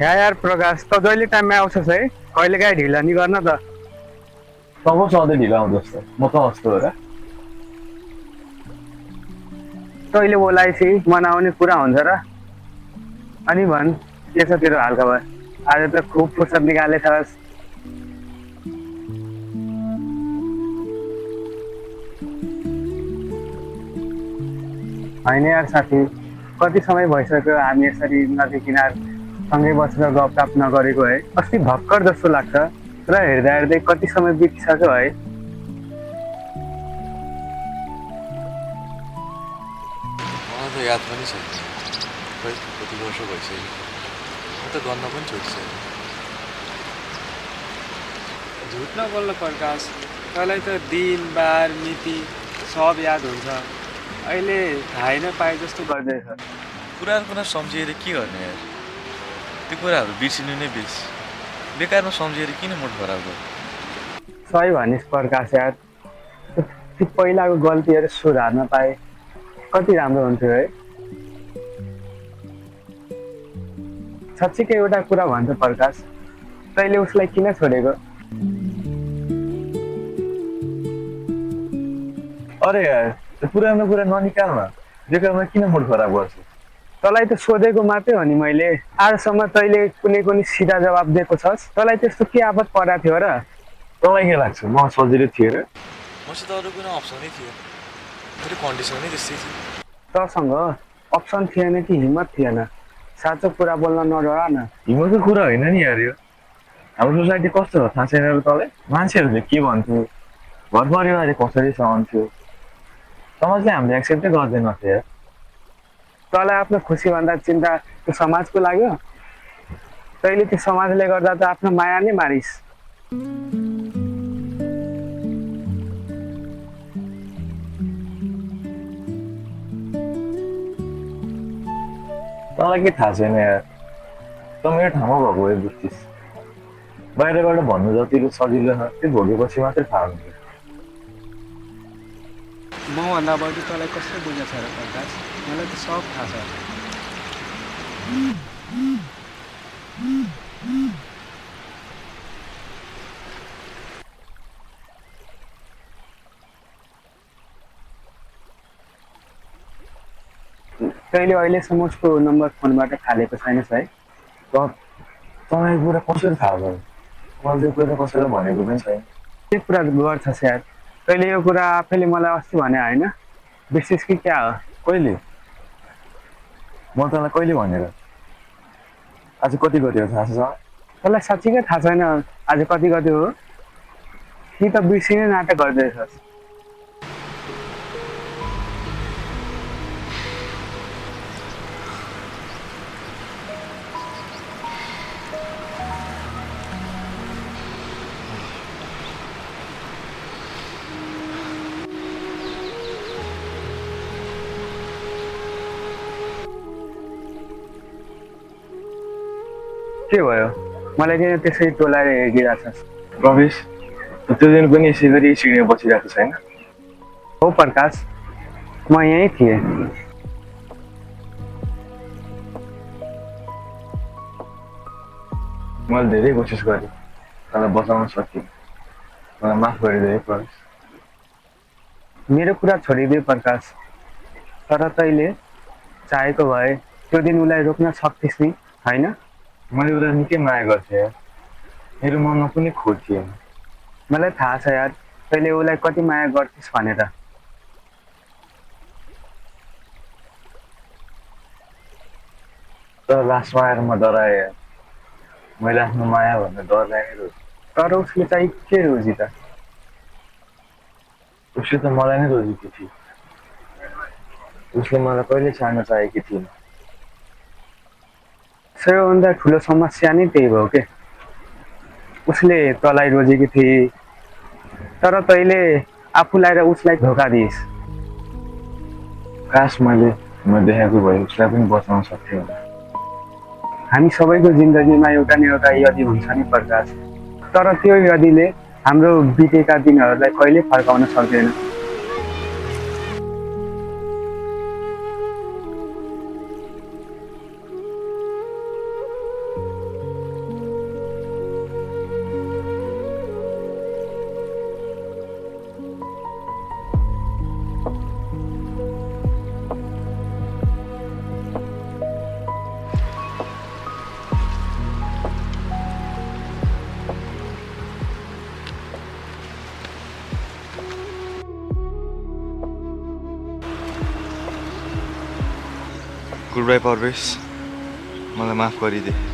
यार प्रकाश त जहिले टाइममा आउँछस् है, कहिलेकाहीँ ढिला नि गर्न त। तब सधैँ ढिलो आउँदछ त म त हस्तो हो र। तैँले बोलाएपछि मनाउने कुरा हुन्छ र। अनि भन्, के छ तेरो हालखबर? आज त खुब फुर्सद निकालेछस्। होइन यार साथी, कति समय भइसक्यो हामी यसरी नदी किनार सँगै बसेर गफगाफ नगरेको है। अस्ति भर्खर जस्तो लाग्छ र हेर्दा हेर्दै कति समय बितिसक्यो है। मलाई त याद पनि छैन, खै कति वर्ष भइसक्यो। म त गर्न पनि छोडिसकेँ। झुट नबोल्न प्रकाश, तँलाई त दिन बार मिति सब याद हुन्छ। अहिले थाहै नपाए जस्तो गर्दैछ। पुरानो कुरा सम्झिएर के गर्ने यार? त्यो कुराहरू बिर्सिनु नै बिर्स। बेकारमा सम्झिएर किन मुड खराब गर्नु? सही भनिस् प्रकाश यार, ती पहिलाको गल्तीहरू सुधार्न पाए कति राम्रो हुन्थ्यो है। साँच्चीकै एउटा कुरा भन्छ प्रकाश, तैँले उसलाई किन छोडेको? अरे यार त्यो पुरानो कुरा ननिकाल्न, बेकारमा किन मुड खराब गर्छु? तँलाई त सोधेको मात्रै हो नि मैले। आजसम्म तैँले कुनै पनि सिधा जवाब दिएको छस्? तँलाई त्यस्तो के आपत परेको थियो र? तँलाई के लाग्छ म सजिलो थिएँ र? मसित अरू कुनै अप्सनै थिएन, मेरो कन्डिसन नै त्यस्तै थियो। तँसँग अप्सन थिएन कि हिम्मत थिएन? साँचो कुरा बोल्न नडरा न। हिम्मतको कुरा होइन नि यार यो। हाम्रो सोसाइटी कस्तो हो थाहा छैन र तँलाई? मान्छेहरूले के भन्थ्यो, घर परिवारले कसरी सहन्थ्यो, समाजले हामीले एक्सेप्टै गर्दैन थियो यार। तँलाई आफ्नो खुसीभन्दा चिन्ता त्यो समाजको लाग्यो? तैँले त्यो समाजले गर्दा त आफ्नो माया नै मारिस्। तँलाई के थाहा छैन यार, त मेरो ठाउँमा भएको भए बुझ्थिस्। बाहिरबाट भन्नु जतिको सजिलो छ त्यो भोगेपछि मात्रै थाहा हुन्छ। मभन्दा बढी तँलाई कसले बुझ्छ र प्रकाश? मलाई त सब थाहा छ। तैँले अहिलेसम्म उसको नम्बर फोनबाट खालेको छैनस् है? त तँलाई कुरा कसरी थाहा भयो? मैले त्यो कुरा कसैलाई भनेको पनि छैन। के कुरा गर्छस् यार? तैँले यो कुरा आफैले मलाई अस्ति भने होइन? बिर्सिस् कि क्या हो? कहिले? म तँलाई कहिले भनेर? आज कति गति हो थाहा छ? तँलाई साँच्चीकै थाहा छैन आज कति गति हो? कि त बिर्सिने नाटक गर्दैछस्? के भयो? मलाई किन त्यसरी टोलाएर हेरिरहेछस्? प्रवेश त्यो दिन पनि यसै गरी सिँढीमा बसिरहेको छैन? हो प्रकाश, म यहीँ थिएँ। मैले धेरै कोसिस गरेँ तँलाई बचाउन सकिनँ। मलाई माफ गरिदिए प्रवेश। मेरो कुरा छोडिदिए प्रकाश, तर तैँले चाहेको भए त्यो दिन उसलाई रोक्न सक्थिस् नि, होइन? मैले उसलाई निकै माया गर्थेँ यार। मेरो मनमा कुनै खोट थिएन। मलाई थाहा छ यार, तैँले उसलाई कति माया गर्थिस् भनेर। तर लास्टमा आएर म डराएँ यार। मैले आफ्नो माया भन्ने डरलाई नै रोजेँ। तर उसले चाहिँ के रोजी त? उसले त मलाई नै रोजेको थियो। उसले मलाई कहिले छाड्न चाहेकी थिएन। सबैभन्दा ठुलो समस्या नै त्यही भयो के? उसले तँलाई रोजेकी थिए, तर तैँले आफूलाई र उसलाई धोका दिइस्। काश मैले देखेको भए उसलाई पनि बचाउन सक्थेँ होला। हामी सबैको जिन्दगीमा एउटा न एउटा यदि हुन्छ नि प्रकाश, तर त्यो यदिले हाम्रो बितेका दिनहरूलाई कहिले फर्काउन सक्दैन। गुड बाई परवेश, मलाई माफ गरिदे।